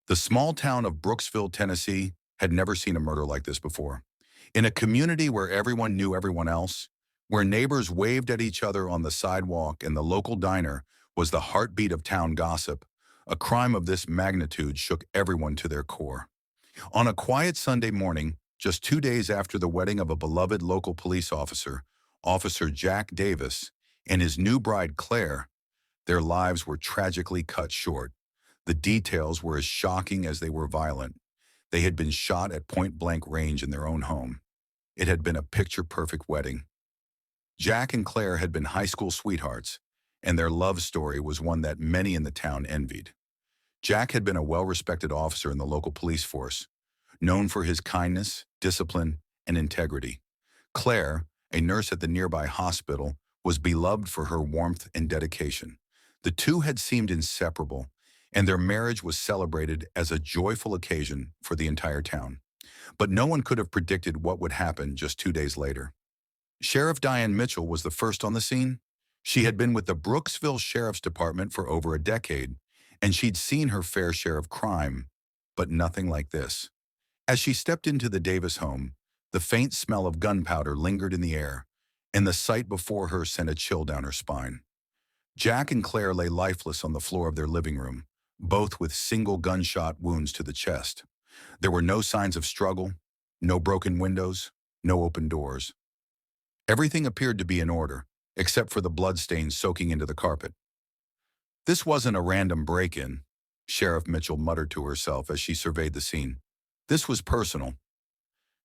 The small town of Brooksville, Tennessee, had never seen a murder like this before. In a community where everyone knew everyone else, where neighbors waved at each other on the sidewalk and the local diner was the heartbeat of town gossip, a crime of this magnitude shook everyone to their core. On a quiet Sunday morning, just 2 days after the wedding of a beloved local police officer, Officer Jack Davis, and his new bride Claire, their lives were tragically cut short. The details were as shocking as they were violent. They had been shot at point-blank range in their own home. It had been a picture-perfect wedding. Jack and Claire had been high school sweethearts, and their love story was one that many in the town envied. Jack had been a well-respected officer in the local police force, known for his kindness, discipline, and integrity. Claire, a nurse at the nearby hospital, was beloved for her warmth and dedication. The two had seemed inseparable, and their marriage was celebrated as a joyful occasion for the entire town. But no one could have predicted what would happen just 2 days later. Sheriff Diane Mitchell was the first on the scene. She had been with the Brooksville Sheriff's Department for over a decade, and she'd seen her fair share of crime, but nothing like this. As she stepped into the Davis home, the faint smell of gunpowder lingered in the air, and the sight before her sent a chill down her spine. Jack and Claire lay lifeless on the floor of their living room, both with single gunshot wounds to the chest. There were no signs of struggle, no broken windows, no open doors. Everything appeared to be in order, except for the bloodstains soaking into the carpet. This wasn't a random break-in, Sheriff Mitchell muttered to herself as she surveyed the scene. This was personal.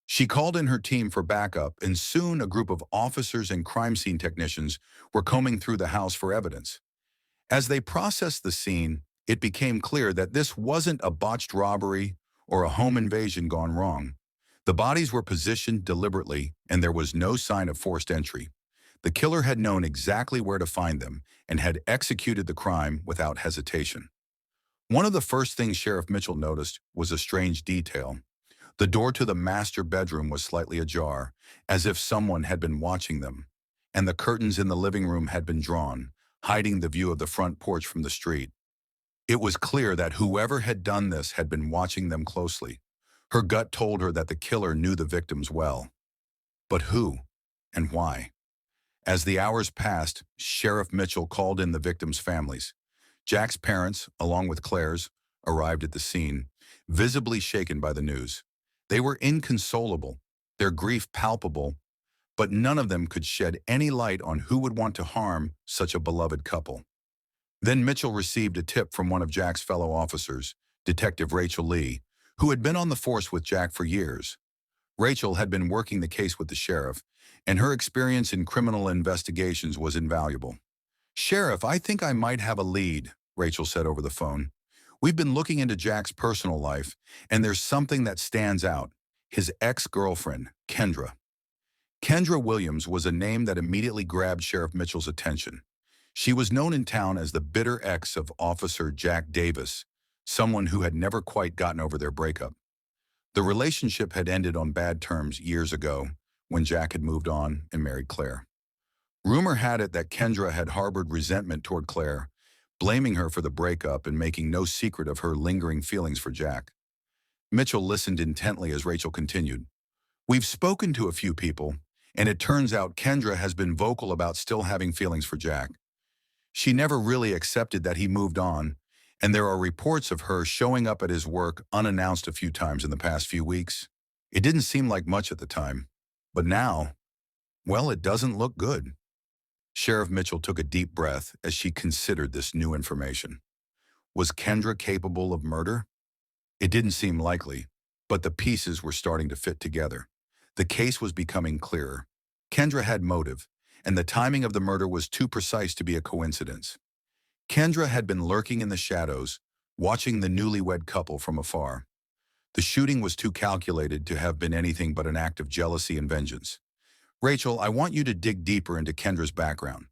She called in her team for backup, and soon a group of officers and crime scene technicians were combing through the house for evidence. As they processed the scene, it became clear that this wasn't a botched robbery or a home invasion gone wrong. The bodies were positioned deliberately, and there was no sign of forced entry. The killer had known exactly where to find them and had executed the crime without hesitation. One of the first things Sheriff Mitchell noticed was a strange detail. The door to the master bedroom was slightly ajar, as if someone had been watching them, and the curtains in the living room had been drawn, hiding the view of the front porch from the street. It was clear that whoever had done this had been watching them closely. Her gut told her that the killer knew the victims well. But who and why? As the hours passed, Sheriff Mitchell called in the victims' families. Jack's parents, along with Claire's, arrived at the scene, visibly shaken by the news. They were inconsolable, their grief palpable, but none of them could shed any light on who would want to harm such a beloved couple. Then Mitchell received a tip from one of Jack's fellow officers, Detective Rachel Lee, who had been on the force with Jack for years. Rachel had been working the case with the sheriff, and her experience in criminal investigations was invaluable. "Sheriff, I think I might have a lead," Rachel said over the phone. "We've been looking into Jack's personal life, and there's something that stands out. His ex-girlfriend, Kendra. Kendra Williams was a name that immediately grabbed Sheriff Mitchell's attention. She was known in town as the bitter ex of Officer Jack Davis, someone who had never quite gotten over their breakup. The relationship had ended on bad terms years ago, when Jack had moved on and married Claire. Rumor had it that Kendra had harbored resentment toward Claire, blaming her for the breakup and making no secret of her lingering feelings for Jack. Mitchell listened intently as Rachel continued. "We've spoken to a few people, and it turns out Kendra has been vocal about still having feelings for Jack. She never really accepted that he moved on, and there are reports of her showing up at his work unannounced a few times in the past few weeks. It didn't seem like much at the time, but now, well, it doesn't look good." Sheriff Mitchell took a deep breath as she considered this new information. Was Kendra capable of murder? It didn't seem likely, but the pieces were starting to fit together. The case was becoming clearer. Kendra had motive, and the timing of the murder was too precise to be a coincidence. Kendra had been lurking in the shadows, watching the newlywed couple from afar. The shooting was too calculated to have been anything but an act of jealousy and vengeance. "Rachel, I want you to dig deeper into Kendra's background.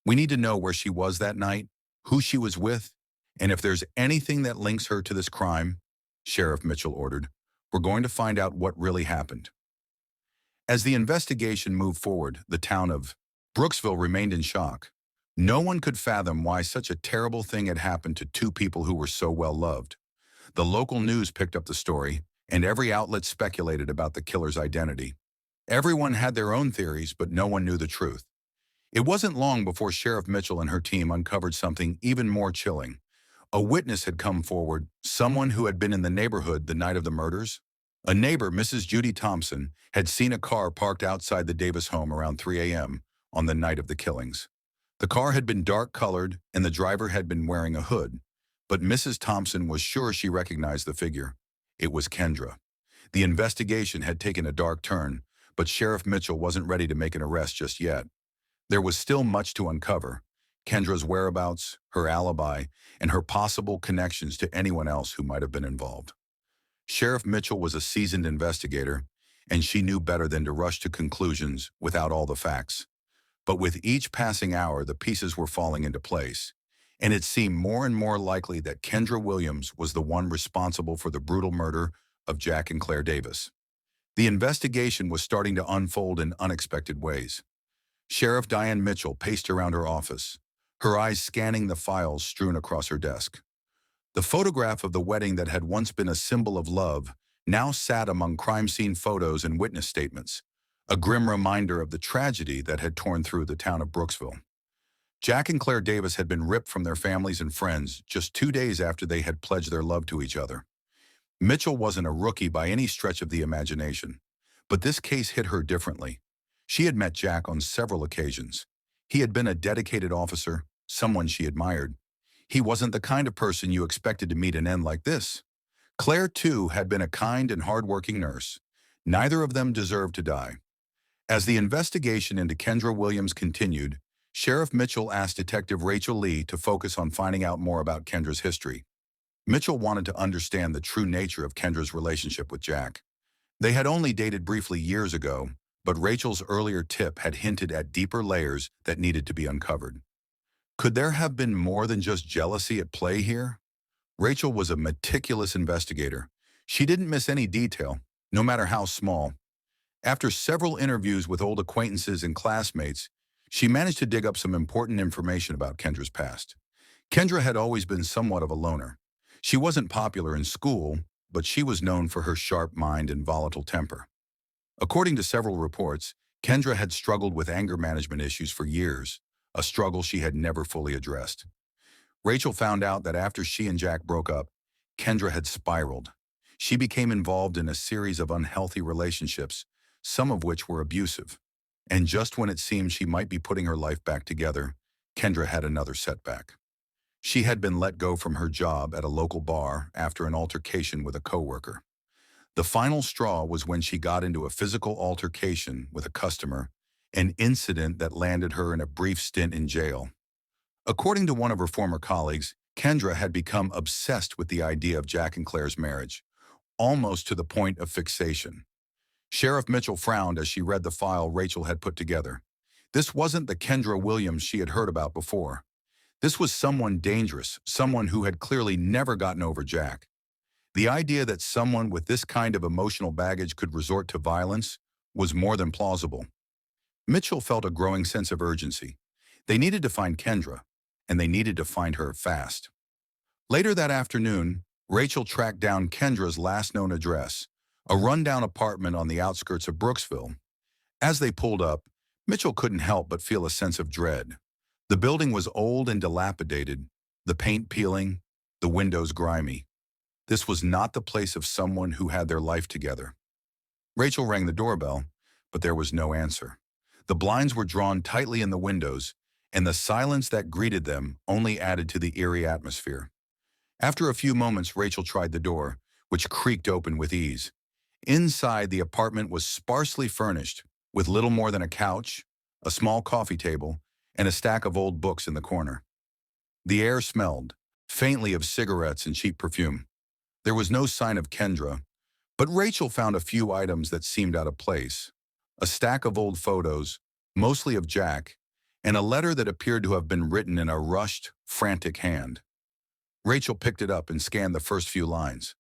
We need to know where she was that night, who she was with, and if there's anything that links her to this crime," Sheriff Mitchell ordered. "We're going to find out what really happened." As the investigation moved forward, the town of Brooksville remained in shock. No one could fathom why such a terrible thing had happened to two people who were so well loved. The local news picked up the story, and every outlet speculated about the killer's identity. Everyone had their own theories, but no one knew the truth. It wasn't long before Sheriff Mitchell and her team uncovered something even more chilling. A witness had come forward, someone who had been in the neighborhood the night of the murders. A neighbor, Mrs. Judy Thompson, had seen a car parked outside the Davis home around 3 a.m. on the night of the killings. The car had been dark-colored, and the driver had been wearing a hood. But Mrs. Thompson was sure she recognized the figure. It was Kendra. The investigation had taken a dark turn, but Sheriff Mitchell wasn't ready to make an arrest just yet. There was still much to uncover: Kendra's whereabouts, her alibi, and her possible connections to anyone else who might have been involved. Sheriff Mitchell was a seasoned investigator, and she knew better than to rush to conclusions without all the facts. But with each passing hour, the pieces were falling into place, and it seemed more and more likely that Kendra Williams was the one responsible for the brutal murder of Jack and Claire Davis. The investigation was starting to unfold in unexpected ways. Sheriff Diane Mitchell paced around her office, her eyes scanning the files strewn across her desk. The photograph of the wedding that had once been a symbol of love now sat among crime scene photos and witness statements, a grim reminder of the tragedy that had torn through the town of Brooksville. Jack and Claire Davis had been ripped from their families and friends just 2 days after they had pledged their love to each other. Mitchell wasn't a rookie by any stretch of the imagination, but this case hit her differently. She had met Jack on several occasions. He had been a dedicated officer, someone she admired. He wasn't the kind of person you expected to meet an end like this. Claire, too, had been a kind and hard-working nurse. Neither of them deserved to die. As the investigation into Kendra Williams continued, Sheriff Mitchell asked Detective Rachel Lee to focus on finding out more about Kendra's history. Mitchell wanted to understand the true nature of Kendra's relationship with Jack. They had only dated briefly years ago, but Rachel's earlier tip had hinted at deeper layers that needed to be uncovered. Could there have been more than just jealousy at play here? Rachel was a meticulous investigator. She didn't miss any detail, no matter how small. After several interviews with old acquaintances and classmates, she managed to dig up some important information about Kendra's past. Kendra had always been somewhat of a loner. She wasn't popular in school, but she was known for her sharp mind and volatile temper. According to several reports, Kendra had struggled with anger management issues for years, a struggle she had never fully addressed. Rachel found out that after she and Jack broke up, Kendra had spiraled. She became involved in a series of unhealthy relationships, some of which were abusive. And just when it seemed she might be putting her life back together, Kendra had another setback. She had been let go from her job at a local bar after an altercation with a coworker. The final straw was when she got into a physical altercation with a customer, an incident that landed her in a brief stint in jail. According to one of her former colleagues, Kendra had become obsessed with the idea of Jack and Claire's marriage, almost to the point of fixation. Sheriff Mitchell frowned as she read the file Rachel had put together. This wasn't the Kendra Williams she had heard about before. This was someone dangerous, someone who had clearly never gotten over Jack. The idea that someone with this kind of emotional baggage could resort to violence was more than plausible. Mitchell felt a growing sense of urgency. They needed to find Kendra, and they needed to find her fast. Later that afternoon, Rachel tracked down Kendra's last known address, a rundown apartment on the outskirts of Brooksville. As they pulled up, Mitchell couldn't help but feel a sense of dread. The building was old and dilapidated, the paint peeling, the windows grimy. This was not the place of someone who had their life together. Rachel rang the doorbell, but there was no answer. The blinds were drawn tightly in the windows, and the silence that greeted them only added to the eerie atmosphere. After a few moments, Rachel tried the door, which creaked open with ease. Inside, the apartment was sparsely furnished, with little more than a couch, a small coffee table, and a stack of old books in the corner. The air smelled, faintly, of cigarettes and cheap perfume. There was no sign of Kendra, but Rachel found a few items that seemed out of place. A stack of old photos, mostly of Jack, and a letter that appeared to have been written in a rushed, frantic hand. Rachel picked it up and scanned the first few lines.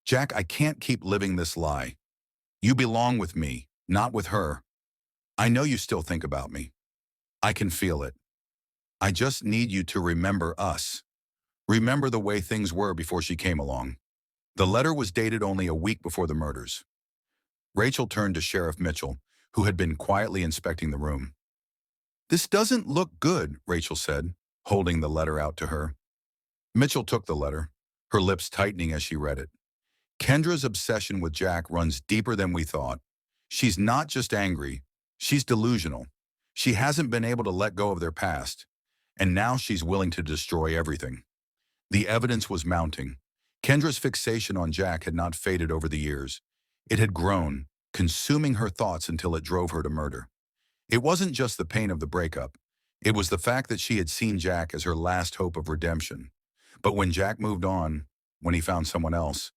"Jack, I can't keep living this lie. You belong with me, not with her. I know you still think about me. I can feel it. I just need you to remember us. Remember the way things were before she came along." The letter was dated only a week before the murders. Rachel turned to Sheriff Mitchell, who had been quietly inspecting the room. "This doesn't look good," Rachel said, holding the letter out to her. Mitchell took the letter, her lips tightening as she read it. "Kendra's obsession with Jack runs deeper than we thought. She's not just angry, she's delusional. She hasn't been able to let go of their past, and now she's willing to destroy everything." The evidence was mounting. Kendra's fixation on Jack had not faded over the years. It had grown, consuming her thoughts until it drove her to murder. It wasn't just the pain of the breakup. It was the fact that she had seen Jack as her last hope of redemption. But when Jack moved on, when he found someone else,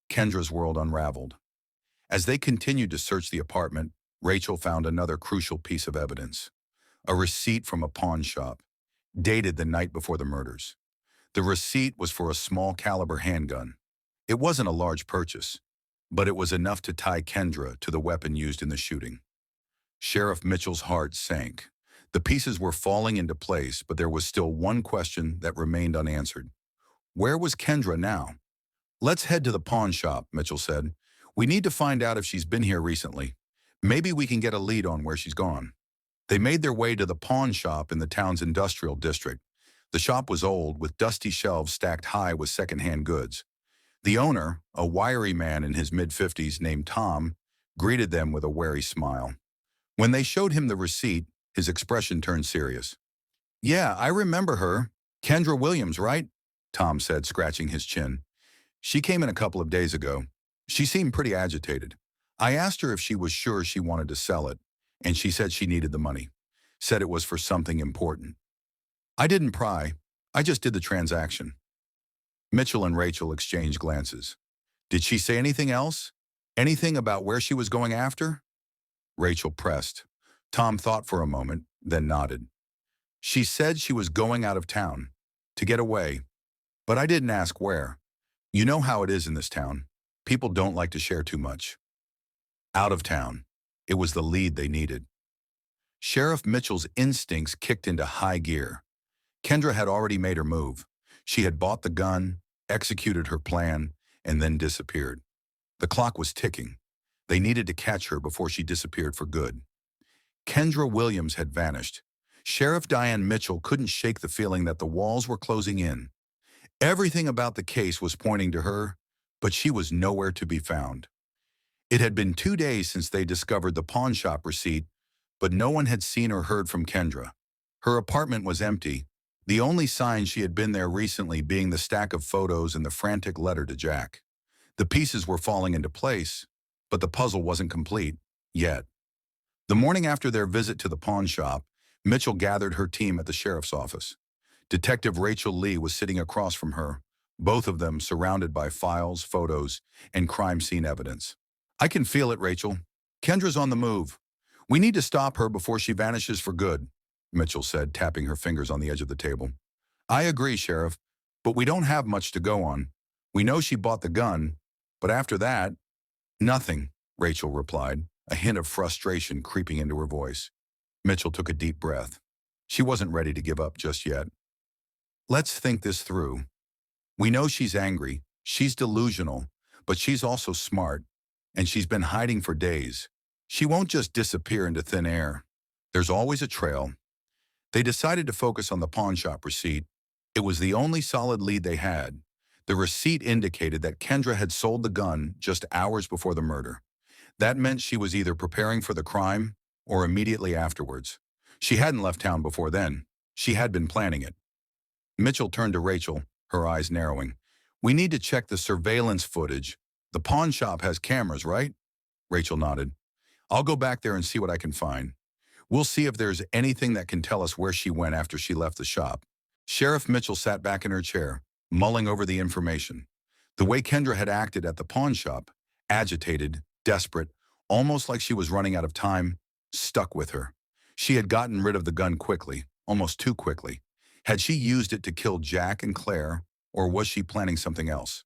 Kendra's world unraveled. As they continued to search the apartment, Rachel found another crucial piece of evidence. A receipt from a pawn shop, dated the night before the murders. The receipt was for a small caliber handgun. It wasn't a large purchase, but it was enough to tie Kendra to the weapon used in the shooting. Sheriff Mitchell's heart sank. The pieces were falling into place, but there was still one question that remained unanswered. Where was Kendra now? "Let's head to the pawn shop," Mitchell said. "We need to find out if she's been here recently. Maybe we can get a lead on where she's gone." They made their way to the pawn shop in the town's industrial district. The shop was old, with dusty shelves stacked high with secondhand goods. The owner, a wiry man in his mid-50s named Tom, greeted them with a wary smile. When they showed him the receipt, his expression turned serious. "Yeah, I remember her. Kendra Williams, right?" Tom said, scratching his chin. "She came in a couple of days ago. She seemed pretty agitated. I asked her if she was sure she wanted to sell it, and she said she needed the money. Said it was for something important. I didn't pry. I just did the transaction." Mitchell and Rachel exchanged glances. "Did she say anything else? Anything about where she was going after?" Rachel pressed. Tom thought for a moment, then nodded. "She said she was going out of town, to get away, but I didn't ask where. You know how it is in this town. People don't like to share too much." Out of town. It was the lead they needed. Sheriff Mitchell's instincts kicked into high gear. Kendra had already made her move. She had bought the gun, executed her plan, and then disappeared. The clock was ticking. They needed to catch her before she disappeared for good. Kendra Williams had vanished. Sheriff Diane Mitchell couldn't shake the feeling that the walls were closing in. Everything about the case was pointing to her, but she was nowhere to be found. It had been 2 days since they discovered the pawn shop receipt, but no one had seen or heard from Kendra. Her apartment was empty, the only sign she had been there recently being the stack of photos and the frantic letter to Jack. The pieces were falling into place, but the puzzle wasn't complete, yet. The morning after their visit to the pawn shop, Mitchell gathered her team at the sheriff's office. Detective Rachel Lee was sitting across from her, both of them surrounded by files, photos, and crime scene evidence. "I can feel it, Rachel. Kendra's on the move. We need to stop her before she vanishes for good," Mitchell said, tapping her fingers on the edge of the table. "I agree, Sheriff, but we don't have much to go on. We know she bought the gun, but after that—" "Nothing," Rachel replied, a hint of frustration creeping into her voice. Mitchell took a deep breath. She wasn't ready to give up just yet. "Let's think this through. We know she's angry, she's delusional, but she's also smart, and she's been hiding for days. She won't just disappear into thin air. There's always a trail." They decided to focus on the pawn shop receipt. It was the only solid lead they had. The receipt indicated that Kendra had sold the gun just hours before the murder. That meant she was either preparing for the crime or immediately afterwards. She hadn't left town before then. She had been planning it. Mitchell turned to Rachel, her eyes narrowing. "We need to check the surveillance footage. The pawn shop has cameras, right?" Rachel nodded. "I'll go back there and see what I can find. We'll see if there's anything that can tell us where she went after she left the shop." Sheriff Mitchell sat back in her chair, mulling over the information. The way Kendra had acted at the pawn shop, agitated, desperate, almost like she was running out of time, stuck with her. She had gotten rid of the gun quickly, almost too quickly. Had she used it to kill Jack and Claire, or was she planning something else?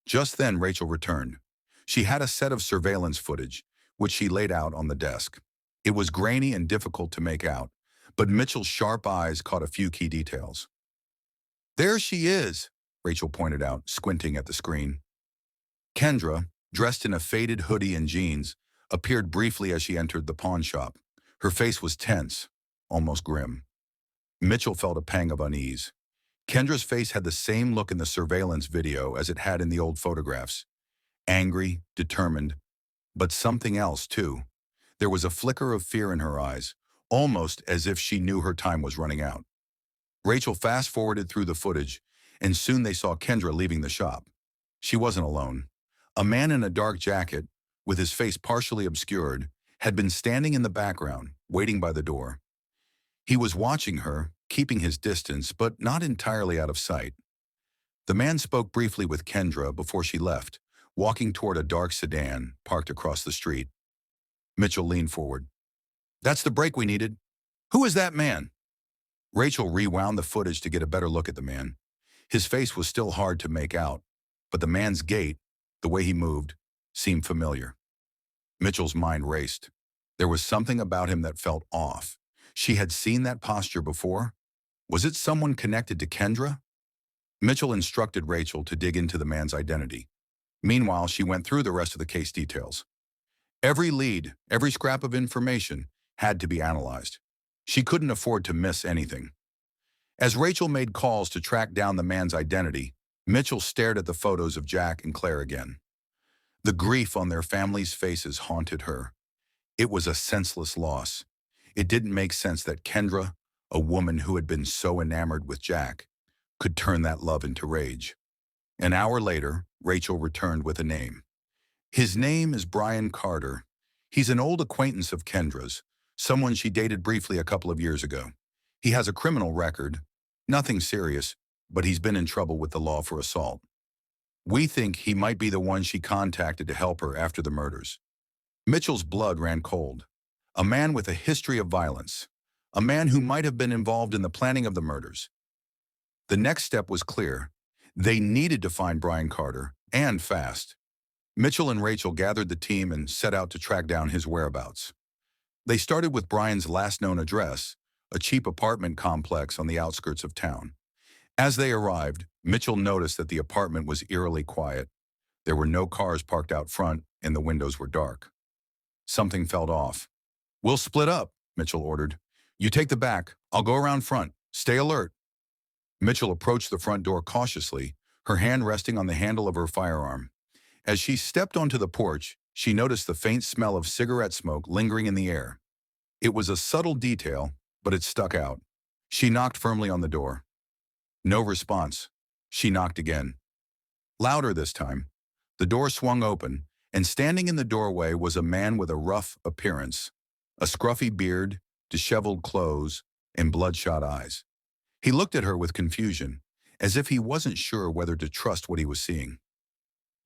Just then, Rachel returned. She had a set of surveillance footage, which she laid out on the desk. It was grainy and difficult to make out, but Mitchell's sharp eyes caught a few key details. "There she is," Rachel pointed out, squinting at the screen. Kendra, dressed in a faded hoodie and jeans, appeared briefly as she entered the pawn shop. Her face was tense, almost grim. Mitchell felt a pang of unease. Kendra's face had the same look in the surveillance video as it had in the old photographs. Angry, determined, but something else too. There was a flicker of fear in her eyes, almost as if she knew her time was running out. Rachel fast-forwarded through the footage, and soon they saw Kendra leaving the shop. She wasn't alone. A man in a dark jacket, with his face partially obscured, had been standing in the background, waiting by the door. He was watching her, keeping his distance, but not entirely out of sight. The man spoke briefly with Kendra before she left, walking toward a dark sedan parked across the street. Mitchell leaned forward. "That's the break we needed. Who is that man?" Rachel rewound the footage to get a better look at the man. His face was still hard to make out, but the man's gait, the way he moved, seemed familiar. Mitchell's mind raced. There was something about him that felt off. She had seen that posture before. Was it someone connected to Kendra? Mitchell instructed Rachel to dig into the man's identity. Meanwhile, she went through the rest of the case details. Every lead, every scrap of information had to be analyzed. She couldn't afford to miss anything. As Rachel made calls to track down the man's identity, Mitchell stared at the photos of Jack and Claire again. The grief on their families' faces haunted her. It was a senseless loss. It didn't make sense that Kendra, a woman who had been so enamored with Jack, could turn that love into rage. An hour later, Rachel returned with a name. His name is Brian Carter. He's an old acquaintance of Kendra's, someone she dated briefly a couple of years ago. He has a criminal record, nothing serious, but he's been in trouble with the law for assault. We think he might be the one she contacted to help her after the murders. Mitchell's blood ran cold. A man with a history of violence. A man who might have been involved in the planning of the murders. The next step was clear. They needed to find Brian Carter, and fast. Mitchell and Rachel gathered the team and set out to track down his whereabouts. They started with Brian's last known address, a cheap apartment complex on the outskirts of town. As they arrived, Mitchell noticed that the apartment was eerily quiet. There were no cars parked out front, and the windows were dark. Something felt off. "We'll split up," Mitchell ordered. "You take the back, I'll go around front. Stay alert." Mitchell approached the front door cautiously, her hand resting on the handle of her firearm. As she stepped onto the porch, she noticed the faint smell of cigarette smoke lingering in the air. It was a subtle detail, but it stuck out. She knocked firmly on the door. No response. She knocked again. Louder this time. The door swung open, and standing in the doorway was a man with a rough appearance. A scruffy beard, disheveled clothes, and bloodshot eyes. He looked at her with confusion, as if he wasn't sure whether to trust what he was seeing.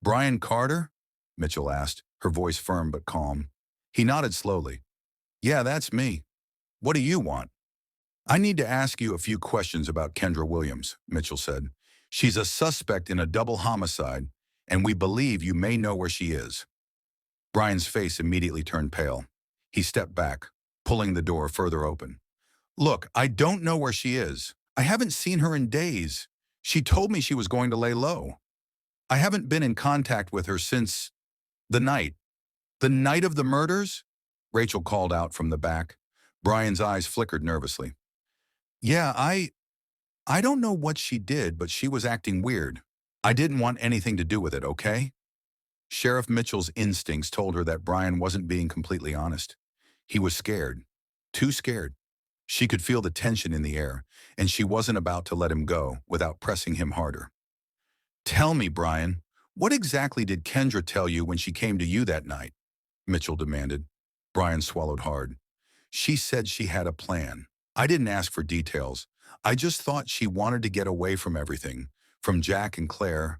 "Brian Carter?" Mitchell asked, her voice firm but calm. He nodded slowly. "Yeah, that's me. What do you want?" "I need to ask you a few questions about Kendra Williams," Mitchell said. "She's a suspect in a double homicide, and we believe you may know where she is." Brian's face immediately turned pale. He stepped back, pulling the door further open. "Look, I don't know where she is. I haven't seen her in days. She told me she was going to lay low. I haven't been in contact with her since the night. The night of the murders?" Rachel called out from the back. Brian's eyes flickered nervously. "Yeah, I don't know what she did, but she was acting weird. I didn't want anything to do with it, okay?" Sheriff Mitchell's instincts told her that Brian wasn't being completely honest. He was scared. Too scared. She could feel the tension in the air, and she wasn't about to let him go without pressing him harder. "Tell me, Brian, what exactly did Kendra tell you when she came to you that night?" Mitchell demanded. Brian swallowed hard. "She said she had a plan. I didn't ask for details. I just thought she wanted to get away from everything, from Jack and Claire.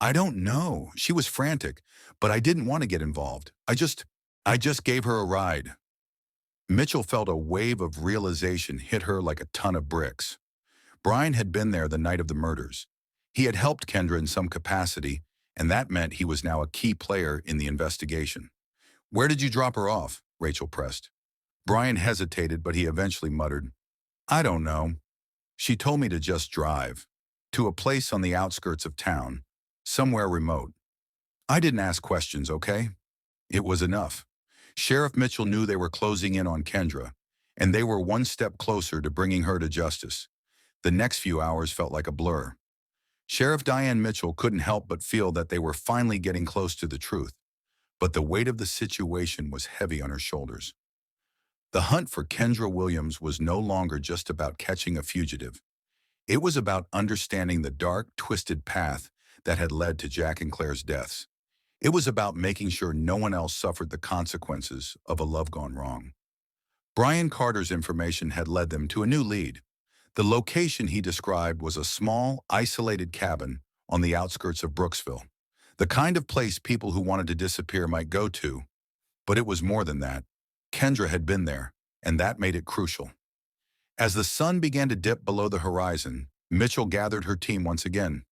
I don't know. She was frantic, but I didn't want to get involved. I just gave her a ride." Mitchell felt a wave of realization hit her like a ton of bricks. Brian had been there the night of the murders. He had helped Kendra in some capacity, and that meant he was now a key player in the investigation. "Where did you drop her off?" Rachel pressed. Brian hesitated, but he eventually muttered, "I don't know. She told me to just drive. To a place on the outskirts of town. Somewhere remote." I didn't ask questions, okay? It was enough. Sheriff Mitchell knew they were closing in on Kendra, and they were one step closer to bringing her to justice. The next few hours felt like a blur. Sheriff Diane Mitchell couldn't help but feel that they were finally getting close to the truth, but the weight of the situation was heavy on her shoulders. The hunt for Kendra Williams was no longer just about catching a fugitive. It was about understanding the dark, twisted path that had led to Jack and Claire's deaths. It was about making sure no one else suffered the consequences of a love gone wrong. Brian Carter's information had led them to a new lead. The location he described was a small, isolated cabin on the outskirts of Brooksville, the kind of place people who wanted to disappear might go to. But it was more than that. Kendra had been there, and that made it crucial. As the sun began to dip below the horizon, Mitchell gathered her team once again.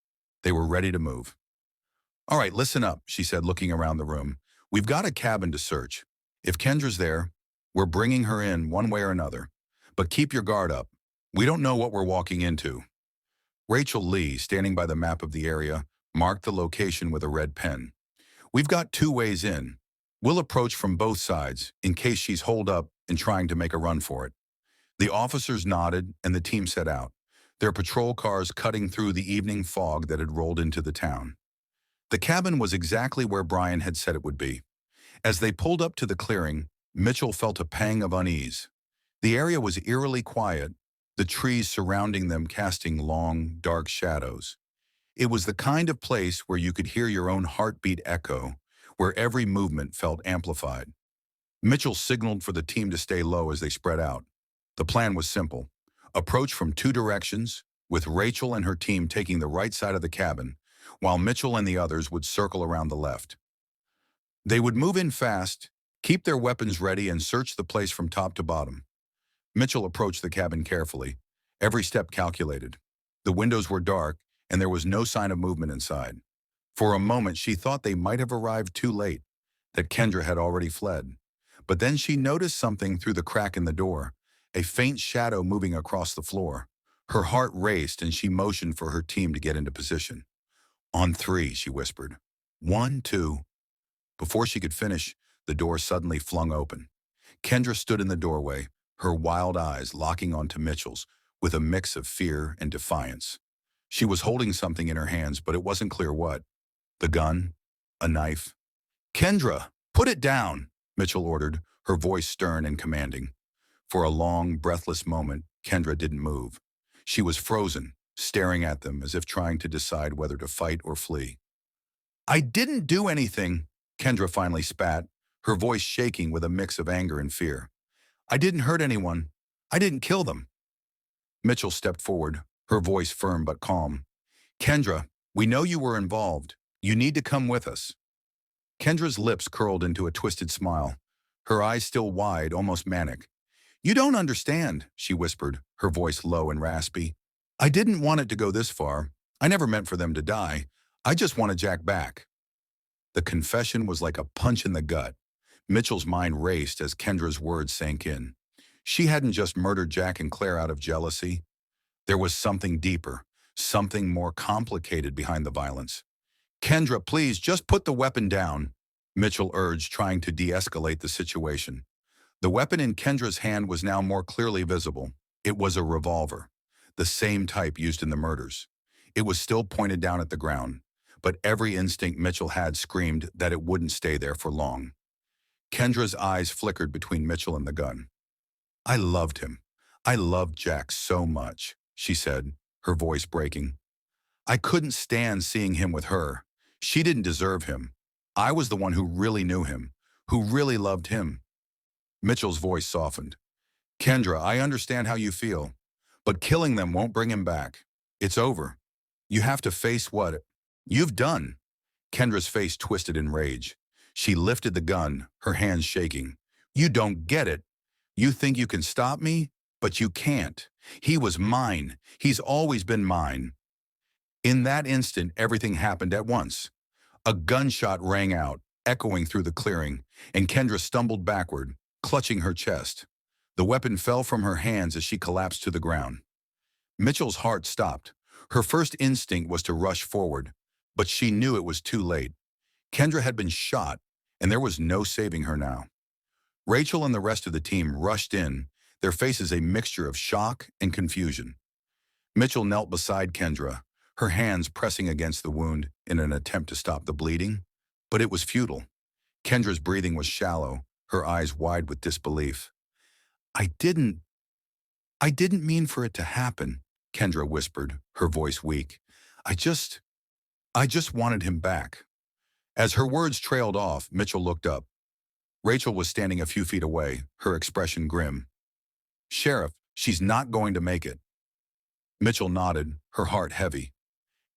They were ready to move. "All right, listen up," she said, looking around the room. "We've got a cabin to search. If Kendra's there, we're bringing her in one way or another. But keep your guard up. We don't know what we're walking into." Rachel Lee, standing by the map of the area, marked the location with a red pen. "We've got two ways in. We'll approach from both sides in case she's holed up and trying to make a run for it." The officers nodded and the team set out, their patrol cars cutting through the evening fog that had rolled into the town. The cabin was exactly where Brian had said it would be. As they pulled up to the clearing, Mitchell felt a pang of unease. The area was eerily quiet, the trees surrounding them casting long, dark shadows. It was the kind of place where you could hear your own heartbeat echo, where every movement felt amplified. Mitchell signaled for the team to stay low as they spread out. The plan was simple: approach from two directions, with Rachel and her team taking the right side of the cabin, while Mitchell and the others would circle around the left. They would move in fast, keep their weapons ready, and search the place from top to bottom. Mitchell approached the cabin carefully, every step calculated. The windows were dark, and there was no sign of movement inside. For a moment, she thought they might have arrived too late, that Kendra had already fled. But then she noticed something through the crack in the door, a faint shadow moving across the floor. Her heart raced, and she motioned for her team to get into position. "On three," she whispered. "1, 2. Before she could finish, the door suddenly flung open. Kendra stood in the doorway, her wild eyes locking onto Mitchell's with a mix of fear and defiance. She was holding something in her hands, but it wasn't clear what. The gun? A knife? "Kendra, put it down," Mitchell ordered, her voice stern and commanding. For a long, breathless moment, Kendra didn't move. She was frozen, staring at them as if trying to decide whether to fight or flee. "I didn't do anything," Kendra finally spat, her voice shaking with a mix of anger and fear. "I didn't hurt anyone. I didn't kill them." Mitchell stepped forward, her voice firm but calm. "Kendra, we know you were involved. You need to come with us." Kendra's lips curled into a twisted smile, her eyes still wide, almost manic. "You don't understand," she whispered, her voice low and raspy. "I didn't want it to go this far. I never meant for them to die. I just wanted Jack back." The confession was like a punch in the gut. Mitchell's mind raced as Kendra's words sank in. She hadn't just murdered Jack and Claire out of jealousy. There was something deeper, something more complicated behind the violence. "Kendra, please, just put the weapon down," Mitchell urged, trying to de-escalate the situation. The weapon in Kendra's hand was now more clearly visible. It was a revolver, the same type used in the murders. It was still pointed down at the ground, but every instinct Mitchell had screamed that it wouldn't stay there for long. Kendra's eyes flickered between Mitchell and the gun. "I loved him. I loved Jack so much," she said, her voice breaking. "I couldn't stand seeing him with her. She didn't deserve him. I was the one who really knew him, who really loved him." Mitchell's voice softened. "Kendra, I understand how you feel, but killing them won't bring him back. It's over. You have to face what you've done." Kendra's face twisted in rage. She lifted the gun, her hands shaking. "You don't get it. You think you can stop me, but you can't. He was mine. He's always been mine." In that instant, everything happened at once. A gunshot rang out, echoing through the clearing, and Kendra stumbled backward, clutching her chest. The weapon fell from her hands as she collapsed to the ground. Mitchell's heart stopped. Her first instinct was to rush forward, but she knew it was too late. Kendra had been shot, and there was no saving her now. Rachel and the rest of the team rushed in, their faces a mixture of shock and confusion. Mitchell knelt beside Kendra, her hands pressing against the wound in an attempt to stop the bleeding, but it was futile. Kendra's breathing was shallow, her eyes wide with disbelief. I didn't mean for it to happen, Kendra whispered, her voice weak. I just wanted him back. As her words trailed off, Mitchell looked up. Rachel was standing a few feet away, her expression grim. Sheriff, she's not going to make it. Mitchell nodded, her heart heavy.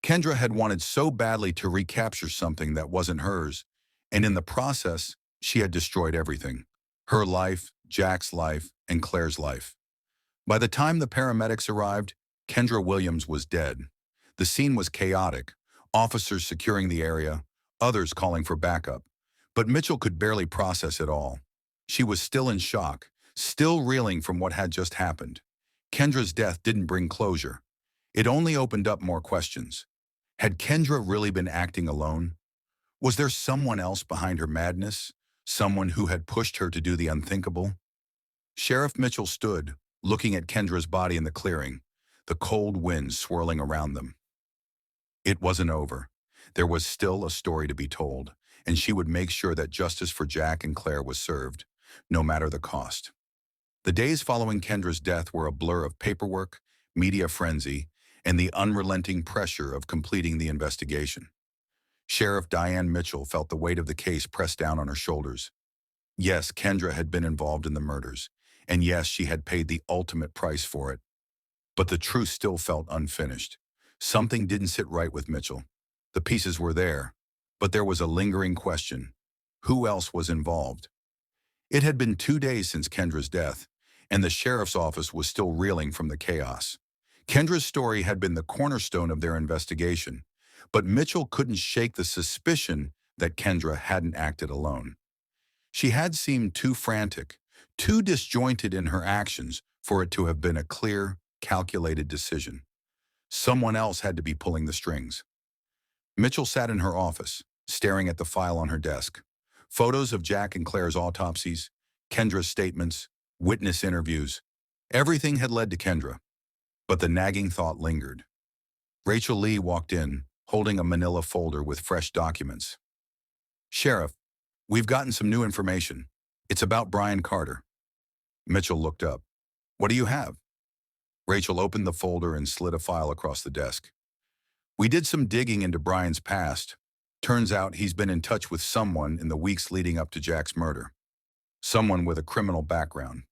Kendra had wanted so badly to recapture something that wasn't hers, and in the process, she had destroyed everything. Her life, Jack's life, and Claire's life. By the time the paramedics arrived, Kendra Williams was dead. The scene was chaotic, officers securing the area, others calling for backup. But Mitchell could barely process it all. She was still in shock, still reeling from what had just happened. Kendra's death didn't bring closure. It only opened up more questions. Had Kendra really been acting alone? Was there someone else behind her madness? Someone who had pushed her to do the unthinkable? Sheriff Mitchell stood, looking at Kendra's body in the clearing, the cold wind swirling around them. It wasn't over. There was still a story to be told, and she would make sure that justice for Jack and Claire was served, no matter the cost. The days following Kendra's death were a blur of paperwork, media frenzy, and the unrelenting pressure of completing the investigation. Sheriff Diane Mitchell felt the weight of the case pressed down on her shoulders. Yes, Kendra had been involved in the murders, and yes, she had paid the ultimate price for it. But the truth still felt unfinished. Something didn't sit right with Mitchell. The pieces were there, but there was a lingering question. Who else was involved? It had been 2 days since Kendra's death, and the sheriff's office was still reeling from the chaos. Kendra's story had been the cornerstone of their investigation, but Mitchell couldn't shake the suspicion that Kendra hadn't acted alone. She had seemed too frantic, too disjointed in her actions for it to have been a clear, calculated decision. Someone else had to be pulling the strings. Mitchell sat in her office, staring at the file on her desk. Photos of Jack and Claire's autopsies, Kendra's statements, witness interviews. Everything had led to Kendra. But the nagging thought lingered. Rachel Lee walked in, holding a manila folder with fresh documents. Sheriff, we've gotten some new information. It's about Brian Carter. Mitchell looked up. What do you have? Rachel opened the folder and slid a file across the desk. We did some digging into Brian's past. Turns out he's been in touch with someone in the weeks leading up to Jack's murder. Someone with a criminal background.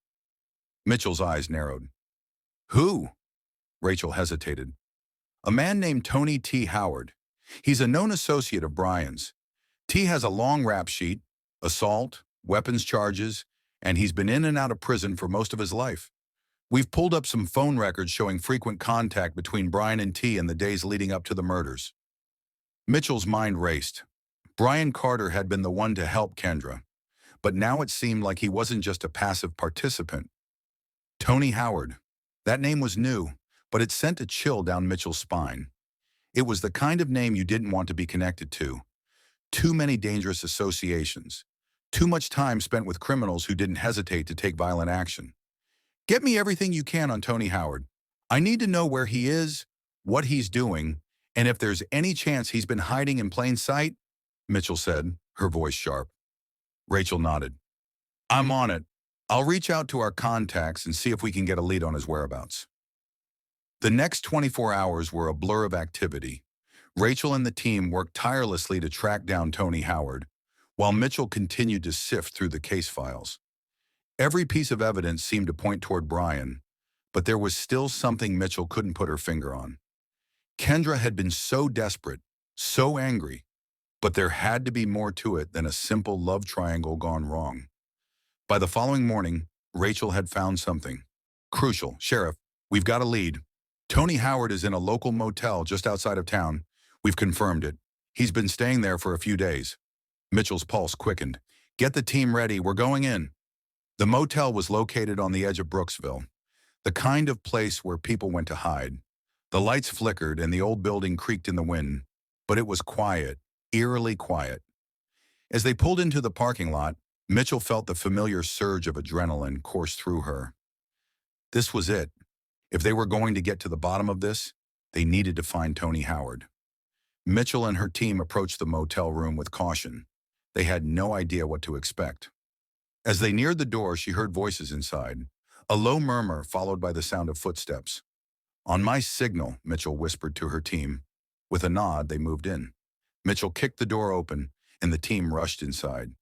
Mitchell's eyes narrowed. Who? Rachel hesitated. A man named Tony T. Howard. He's a known associate of Brian's. T has a long rap sheet, assault, weapons charges, and he's been in and out of prison for most of his life. We've pulled up some phone records showing frequent contact between Brian and T in the days leading up to the murders. Mitchell's mind raced. Brian Carter had been the one to help Kendra, but now it seemed like he wasn't just a passive participant. Tony Howard. That name was new, but it sent a chill down Mitchell's spine. It was the kind of name you didn't want to be connected to. Too many dangerous associations. Too much time spent with criminals who didn't hesitate to take violent action. Get me everything you can on Tony Howard. I need to know where he is, what he's doing, and if there's any chance he's been hiding in plain sight, Mitchell said, her voice sharp. Rachel nodded. I'm on it. I'll reach out to our contacts and see if we can get a lead on his whereabouts. The next 24 hours were a blur of activity. Rachel and the team worked tirelessly to track down Tony Howard, while Mitchell continued to sift through the case files. Every piece of evidence seemed to point toward Brian, but there was still something Mitchell couldn't put her finger on. Kendra had been so desperate, so angry, but there had to be more to it than a simple love triangle gone wrong. By the following morning, Rachel had found something. Crucial. Sheriff, we've got a lead. Tony Howard is in a local motel just outside of town. We've confirmed it. He's been staying there for a few days. Mitchell's pulse quickened. Get the team ready, we're going in. The motel was located on the edge of Brooksville, the kind of place where people went to hide. The lights flickered and the old building creaked in the wind, but it was quiet, eerily quiet. As they pulled into the parking lot, Mitchell felt the familiar surge of adrenaline course through her. This was it. If they were going to get to the bottom of this, they needed to find Tony Howard. Mitchell and her team approached the motel room with caution. They had no idea what to expect. As they neared the door, she heard voices inside, a low murmur followed by the sound of footsteps. "On my signal," Mitchell whispered to her team. With a nod, they moved in. Mitchell kicked the door open, and the team rushed inside.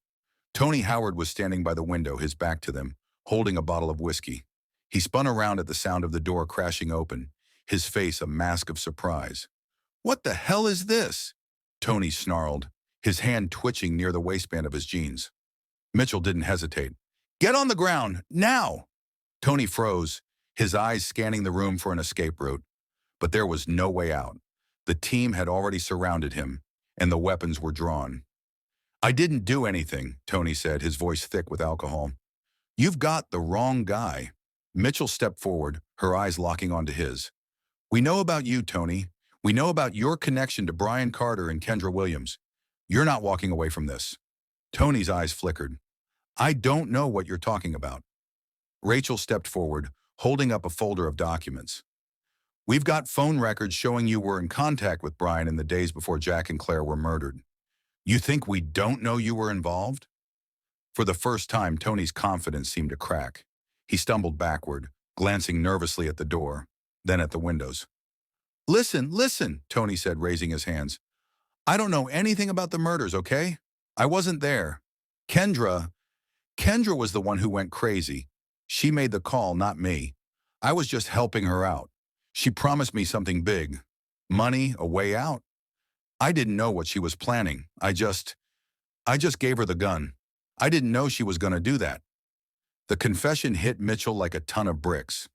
Tony Howard was standing by the window, his back to them, holding a bottle of whiskey. He spun around at the sound of the door crashing open, his face a mask of surprise. "What the hell is this?" Tony snarled, his hand twitching near the waistband of his jeans. Mitchell didn't hesitate. "Get on the ground, now!" Tony froze, his eyes scanning the room for an escape route. But there was no way out. The team had already surrounded him, and the weapons were drawn. "I didn't do anything," Tony said, his voice thick with alcohol. "You've got the wrong guy." Mitchell stepped forward, her eyes locking onto his. "We know about you, Tony. We know about your connection to Brian Carter and Kendra Williams. You're not walking away from this." Tony's eyes flickered. "I don't know what you're talking about." Rachel stepped forward, holding up a folder of documents. "We've got phone records showing you were in contact with Brian in the days before Jack and Claire were murdered. You think we don't know you were involved?" For the first time, Tony's confidence seemed to crack. He stumbled backward, glancing nervously at the door, then at the windows. Listen, Tony said, raising his hands. "I don't know anything about the murders, okay? I wasn't there. Kendra was the one who went crazy. She made the call, not me. I was just helping her out. She promised me something big. Money, a way out. I didn't know what she was planning. I just gave her the gun. I didn't know she was going to do that." The confession hit Mitchell like a ton of bricks.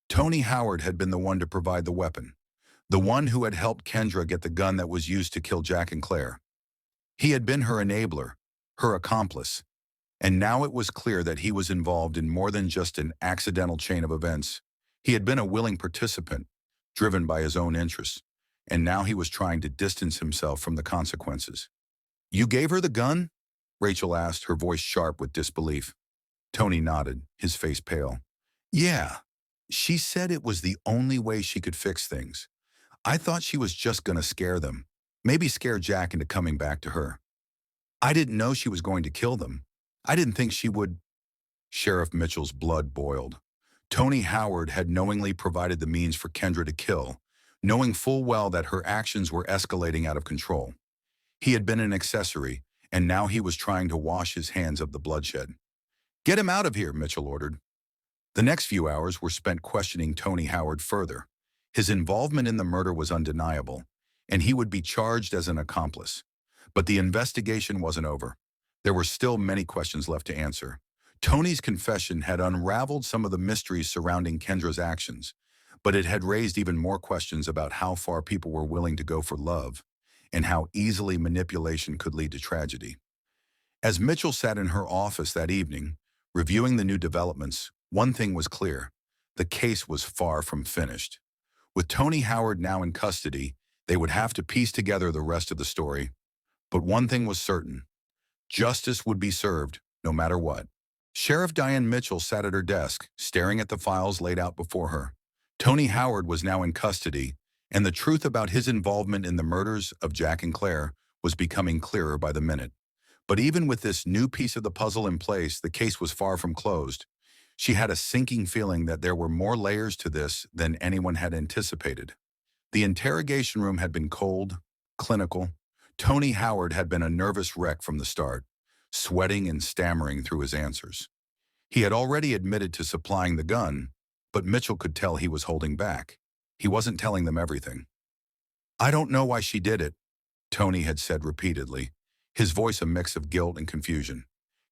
Tony Howard had been the one to provide the weapon, the one who had helped Kendra get the gun that was used to kill Jack and Claire. He had been her enabler, her accomplice, and now it was clear that he was involved in more than just an accidental chain of events. He had been a willing participant, driven by his own interests, and now he was trying to distance himself from the consequences. "You gave her the gun?" Rachel asked, her voice sharp with disbelief. Tony nodded, his face pale. "Yeah, she said it was the only way she could fix things. I thought she was just going to scare them, maybe scare Jack into coming back to her. I didn't know she was going to kill them. I didn't think she would." Sheriff Mitchell's blood boiled. Tony Howard had knowingly provided the means for Kendra to kill, knowing full well that her actions were escalating out of control. He had been an accessory, and now he was trying to wash his hands of the bloodshed. "Get him out of here," Mitchell ordered. The next few hours were spent questioning Tony Howard further. His involvement in the murder was undeniable, and he would be charged as an accomplice. But the investigation wasn't over. There were still many questions left to answer. Tony's confession had unraveled some of the mysteries surrounding Kendra's actions, but it had raised even more questions about how far people were willing to go for love, and how easily manipulation could lead to tragedy. As Mitchell sat in her office that evening, reviewing the new developments, one thing was clear: the case was far from finished. With Tony Howard now in custody, they would have to piece together the rest of the story. But one thing was certain: justice would be served, no matter what. Sheriff Diane Mitchell sat at her desk, staring at the files laid out before her. Tony Howard was now in custody, and the truth about his involvement in the murders of Jack and Claire was becoming clearer by the minute. But even with this new piece of the puzzle in place, the case was far from closed. She had a sinking feeling that there were more layers to this than anyone had anticipated. The interrogation room had been cold, clinical. Tony Howard had been a nervous wreck from the start, sweating and stammering through his answers. He had already admitted to supplying the gun, but Mitchell could tell he was holding back. He wasn't telling them everything. "I don't know why she did it," Tony had said repeatedly, his voice a mix of guilt and confusion.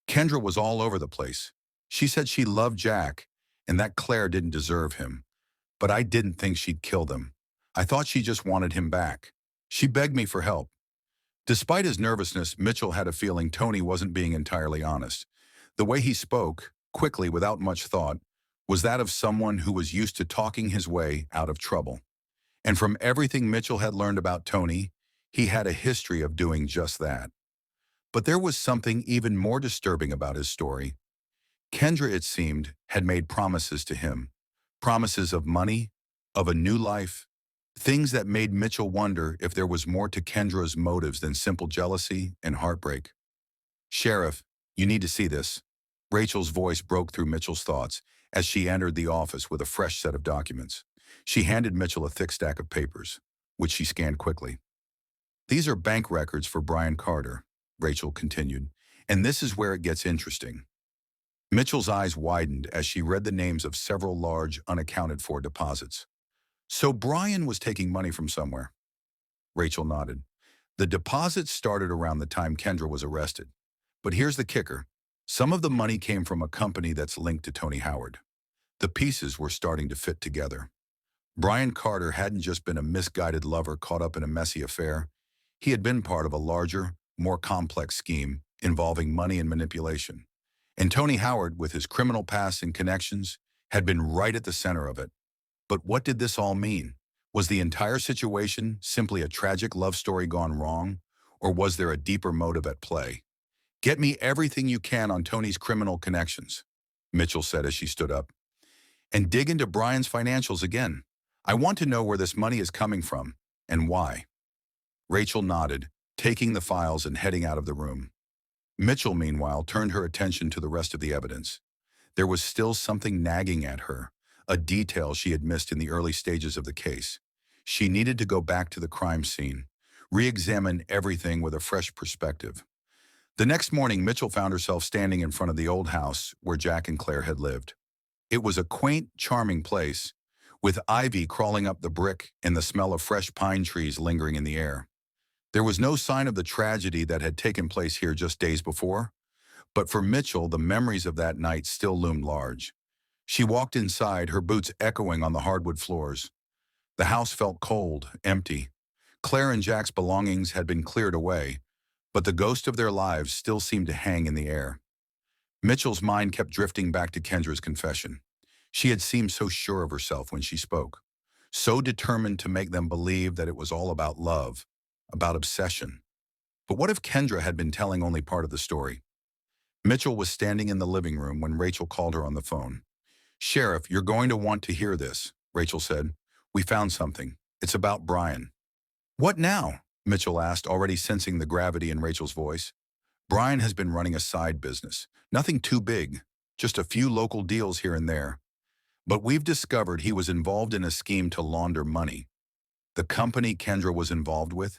"Kendra was all over the place. She said she loved Jack, and that Claire didn't deserve him. But I didn't think she'd kill them. I thought she just wanted him back. She begged me for help." Despite his nervousness, Mitchell had a feeling Tony wasn't being entirely honest. The way he spoke, quickly without much thought, was that of someone who was used to talking his way out of trouble. And from everything Mitchell had learned about Tony, he had a history of doing just that. But there was something even more disturbing about his story. Kendra, it seemed, had made promises to him. Promises of money, of a new life, things that made Mitchell wonder if there was more to Kendra's motives than simple jealousy and heartbreak. "Sheriff, you need to see this." Rachel's voice broke through Mitchell's thoughts as she entered the office with a fresh set of documents. She handed Mitchell a thick stack of papers, which she scanned quickly. "These are bank records for Brian Carter," Rachel continued, "and this is where it gets interesting." Mitchell's eyes widened as she read the names of several large, unaccounted-for deposits. "So Brian was taking money from somewhere?" Rachel nodded. "The deposits started around the time Kendra was arrested. But here's the kicker. Some of the money came from a company that's linked to Tony Howard." The pieces were starting to fit together. Brian Carter hadn't just been a misguided lover caught up in a messy affair. He had been part of a larger, more complex scheme involving money and manipulation. And Tony Howard, with his criminal past and connections, had been right at the center of it. But what did this all mean? Was the entire situation simply a tragic love story gone wrong? Or was there a deeper motive at play? "Get me everything you can on Tony's criminal connections," Mitchell said as she stood up. "And dig into Brian's financials again. I want to know where this money is coming from and why." Rachel nodded, taking the files and heading out of the room. Mitchell, meanwhile, turned her attention to the rest of the evidence. There was still something nagging at her, a detail she had missed in the early stages of the case. She needed to go back to the crime scene, re-examine everything with a fresh perspective. The next morning, Mitchell found herself standing in front of the old house where Jack and Claire had lived. It was a quaint, charming place, with ivy crawling up the brick and the smell of fresh pine trees lingering in the air. There was no sign of the tragedy that had taken place here just days before, but for Mitchell, the memories of that night still loomed large. She walked inside, her boots echoing on the hardwood floors. The house felt cold, empty. Claire and Jack's belongings had been cleared away, but the ghost of their lives still seemed to hang in the air. Mitchell's mind kept drifting back to Kendra's confession. She had seemed so sure of herself when she spoke, so determined to make them believe that it was all about love, about obsession. But what if Kendra had been telling only part of the story? Mitchell was standing in the living room when Rachel called her on the phone. "Sheriff, you're going to want to hear this," Rachel said. "We found something. It's about Brian." "What now?" Mitchell asked, already sensing the gravity in Rachel's voice. "Brian has been running a side business. Nothing too big, just a few local deals here and there. But we've discovered he was involved in a scheme to launder money. The company Kendra was involved with?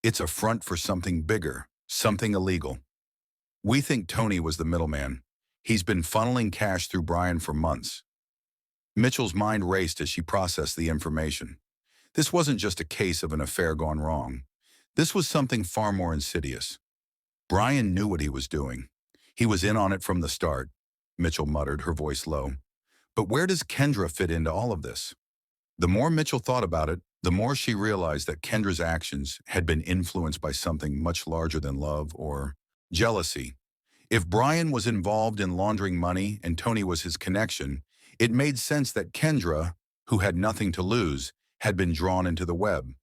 It's a front for something bigger, something illegal. We think Tony was the middleman. He's been funneling cash through Brian for months." Mitchell's mind raced as she processed the information. This wasn't just a case of an affair gone wrong. This was something far more insidious. Brian knew what he was doing. He was in on it from the start, Mitchell muttered, her voice low. But where does Kendra fit into all of this? The more Mitchell thought about it, the more she realized that Kendra's actions had been influenced by something much larger than love or jealousy. If Brian was involved in laundering money and Tony was his connection, it made sense that Kendra, who had nothing to lose, had been drawn into the web.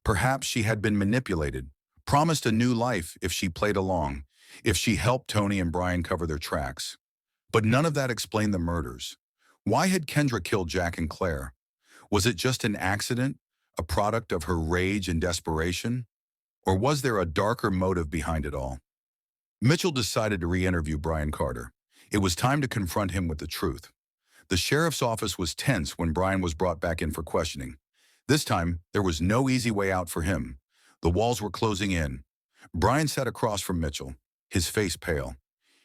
Perhaps she had been manipulated, promised a new life if she played along, if she helped Tony and Brian cover their tracks. But none of that explained the murders. Why had Kendra killed Jack and Claire? Was it just an accident, a product of her rage and desperation? Or was there a darker motive behind it all? Mitchell decided to re-interview Brian Carter. It was time to confront him with the truth. The sheriff's office was tense when Brian was brought back in for questioning. This time, there was no easy way out for him. The walls were closing in. Brian sat across from Mitchell, his face pale.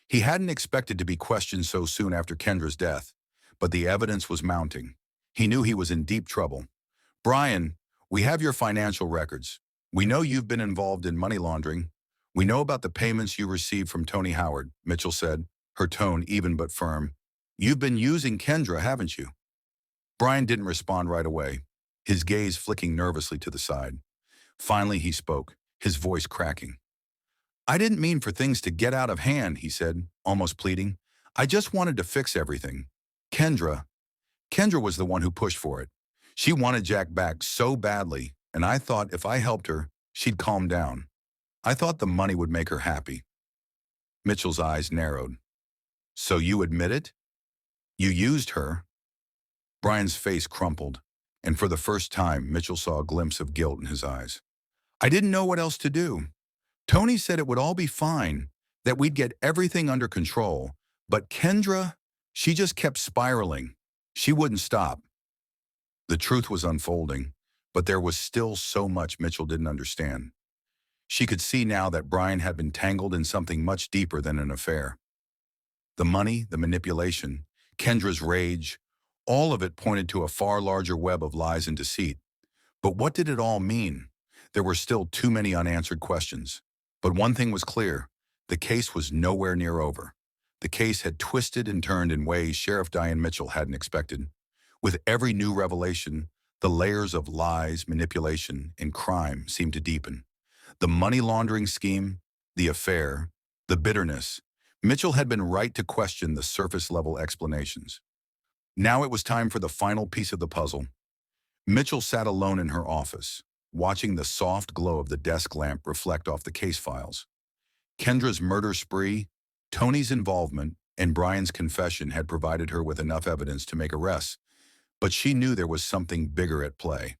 He hadn't expected to be questioned so soon after Kendra's death, but the evidence was mounting. He knew he was in deep trouble. "Brian, we have your financial records. We know you've been involved in money laundering. We know about the payments you received from Tony Howard," Mitchell said, her tone even but firm. "You've been using Kendra, haven't you?" Brian didn't respond right away, his gaze flicking nervously to the side. Finally, he spoke, his voice cracking. "I didn't mean for things to get out of hand," he said, almost pleading. "I just wanted to fix everything. Kendra was the one who pushed for it. She wanted Jack back so badly, and I thought if I helped her, she'd calm down." I thought the money would make her happy. Mitchell's eyes narrowed. So you admit it? You used her? Brian's face crumpled, and for the first time, Mitchell saw a glimpse of guilt in his eyes. I didn't know what else to do. Tony said it would all be fine, that we'd get everything under control, but Kendra, she just kept spiraling. She wouldn't stop. The truth was unfolding, but there was still so much Mitchell didn't understand. She could see now that Brian had been tangled in something much deeper than an affair. The money, the manipulation, Kendra's rage, all of it pointed to a far larger web of lies and deceit. But what did it all mean? There were still too many unanswered questions. But one thing was clear. The case was nowhere near over. The case had twisted and turned in ways Sheriff Diane Mitchell hadn't expected. With every new revelation, the layers of lies, manipulation, and crime seemed to deepen. The money laundering scheme, the affair, the bitterness. Mitchell had been right to question the surface-level explanations. Now it was time for the final piece of the puzzle. Mitchell sat alone in her office, watching the soft glow of the desk lamp reflect off the case files. Kendra's murder spree, Tony's involvement, and Brian's confession had provided her with enough evidence to make arrests, but she knew there was something bigger at play.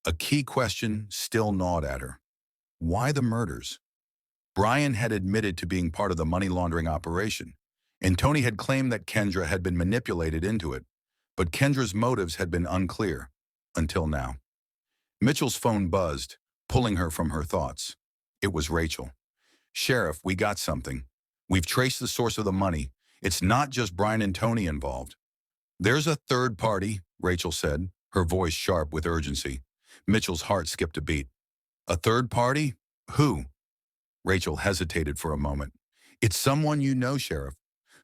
A key question still gnawed at her. Why the murders? Brian had admitted to being part of the money laundering operation, and Tony had claimed that Kendra had been manipulated into it, but Kendra's motives had been unclear, until now. Mitchell's phone buzzed, pulling her from her thoughts. It was Rachel. Sheriff, we got something. We've traced the source of the money. It's not just Brian and Tony involved. There's a third party, Rachel said, her voice sharp with urgency. Mitchell's heart skipped a beat. A third party? Who? Rachel hesitated for a moment. It's someone you know, Sheriff.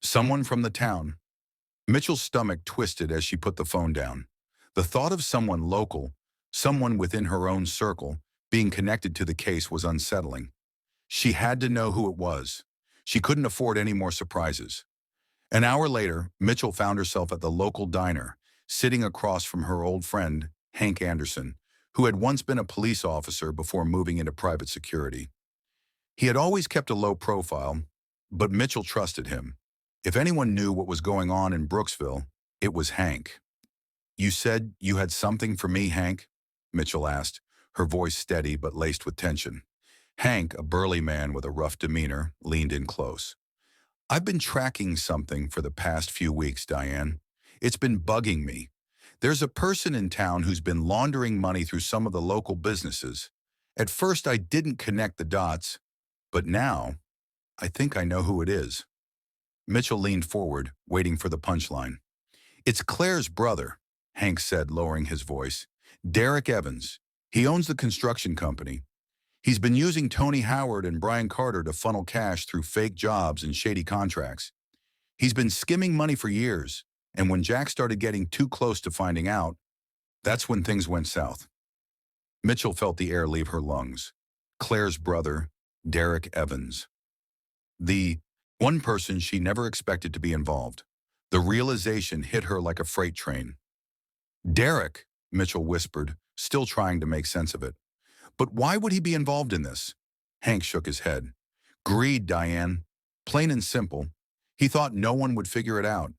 Someone from the town. Mitchell's stomach twisted as she put the phone down. The thought of someone local, someone within her own circle, being connected to the case was unsettling. She had to know who it was. She couldn't afford any more surprises. An hour later, Mitchell found herself at the local diner, sitting across from her old friend, Hank Anderson, who had once been a police officer before moving into private security. He had always kept a low profile, but Mitchell trusted him. If anyone knew what was going on in Brooksville, it was Hank. You said you had something for me, Hank? Mitchell asked, her voice steady but laced with tension. Hank, a burly man with a rough demeanor, leaned in close. I've been tracking something for the past few weeks, Diane. It's been bugging me. There's a person in town who's been laundering money through some of the local businesses. At first, I didn't connect the dots, but now, I think I know who it is. Mitchell leaned forward, waiting for the punchline. It's Claire's brother, Hank said, lowering his voice. Derek Evans. He owns the construction company. He's been using Tony Howard and Brian Carter to funnel cash through fake jobs and shady contracts. He's been skimming money for years, and when Jack started getting too close to finding out, that's when things went south. Mitchell felt the air leave her lungs. Claire's brother, Derek Evans. The one person she never expected to be involved. The realization hit her like a freight train. Derek, Mitchell whispered, still trying to make sense of it. But why would he be involved in this? Hank shook his head. Greed, Diane. Plain and simple. He thought no one would figure it out.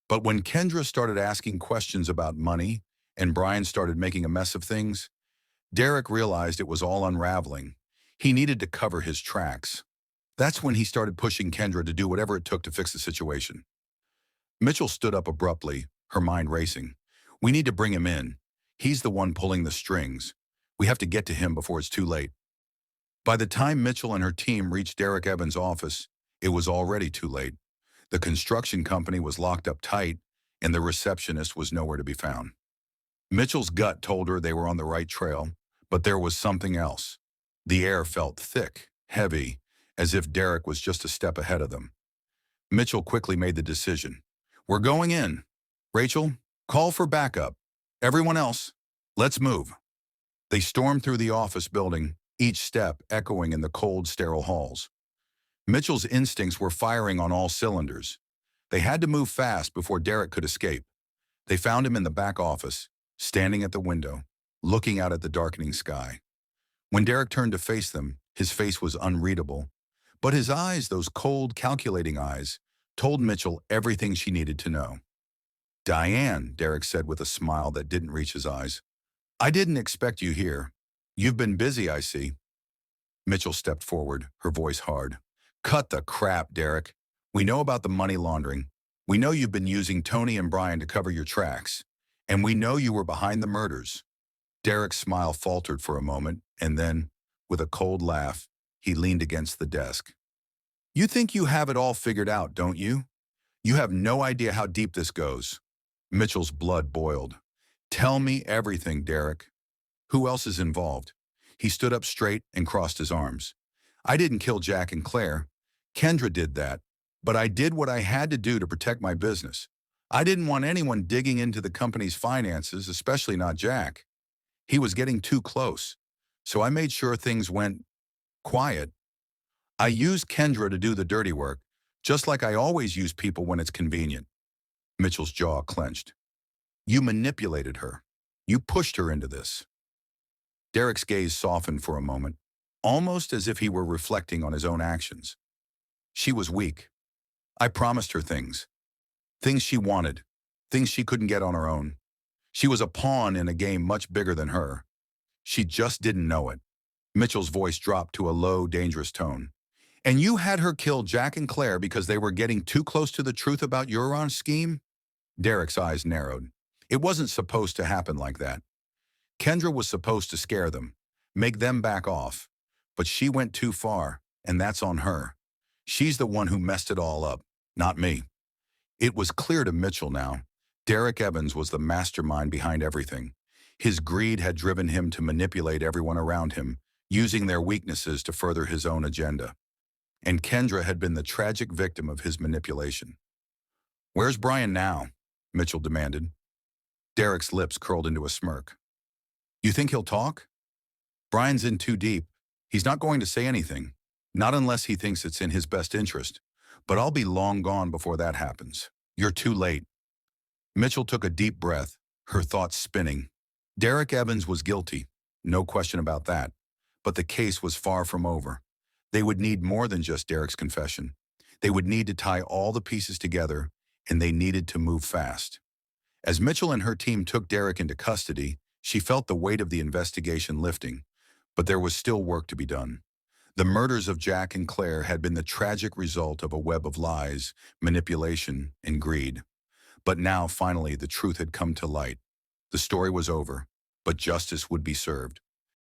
But when Kendra started asking questions about money and Brian started making a mess of things, Derek realized it was all unraveling. He needed to cover his tracks. That's when he started pushing Kendra to do whatever it took to fix the situation. Mitchell stood up abruptly, her mind racing. We need to bring him in. He's the one pulling the strings. We have to get to him before it's too late. By the time Mitchell and her team reached Derek Evans' office, it was already too late. The construction company was locked up tight, and the receptionist was nowhere to be found. Mitchell's gut told her they were on the right trail, but there was something else. The air felt thick, heavy, as if Derek was just a step ahead of them. Mitchell quickly made the decision. We're going in. Rachel, call for backup. Everyone else, let's move. They stormed through the office building, each step echoing in the cold, sterile halls. Mitchell's instincts were firing on all cylinders. They had to move fast before Derek could escape. They found him in the back office, standing at the window, looking out at the darkening sky. When Derek turned to face them, His face was unreadable, but his eyes, those cold, calculating eyes, told Mitchell everything she needed to know. "Diane," Derek said with a smile that didn't reach his eyes. "I didn't expect you here. You've been busy, I see." Mitchell stepped forward, her voice hard. "Cut the crap, Derek. We know about the money laundering. We know you've been using Tony and Brian to cover your tracks. And we know you were behind the murders." Derek's smile faltered for a moment, and then, with a cold laugh, he leaned against the desk. "You think you have it all figured out, don't you? You have no idea how deep this goes." Mitchell's blood boiled. "Tell me everything, Derek. Who else is involved?" He stood up straight and crossed his arms. "I didn't kill Jack and Claire. Kendra did that. But I did what I had to do to protect my business. I didn't want anyone digging into the company's finances, especially not Jack. He was getting too close. So I made sure things went quiet. I used Kendra to do the dirty work, just like I always use people when it's convenient." Mitchell's jaw clenched. "You manipulated her. You pushed her into this." Derek's gaze softened for a moment, almost as if he were reflecting on his own actions. "She was weak. I promised her things. Things she wanted. Things she couldn't get on her own. She was a pawn in a game much bigger than her. She just didn't know it." Mitchell's voice dropped to a low, dangerous tone. "And you had her kill Jack and Claire because they were getting too close to the truth about your scheme?" Derek's eyes narrowed. "It wasn't supposed to happen like that. Kendra was supposed to scare them, make them back off. But she went too far, and that's on her. She's the one who messed it all up, not me." It was clear to Mitchell now. Derek Evans was the mastermind behind everything. His greed had driven him to manipulate everyone around him, using their weaknesses to further his own agenda. And Kendra had been the tragic victim of his manipulation. "Where's Brian now?" Mitchell demanded. Derek's lips curled into a smirk. "You think he'll talk?" "Brian's in too deep. He's not going to say anything, not unless he thinks it's in his best interest. But I'll be long gone before that happens. You're too late." Mitchell took a deep breath, her thoughts spinning. Derek Evans was guilty, no question about that. But the case was far from over. They would need more than just Derek's confession. They would need to tie all the pieces together, and they needed to move fast. As Mitchell and her team took Derek into custody, she felt the weight of the investigation lifting, but there was still work to be done. The murders of Jack and Claire had been the tragic result of a web of lies, manipulation, and greed. But now, finally, the truth had come to light. The story was over, but justice would be served.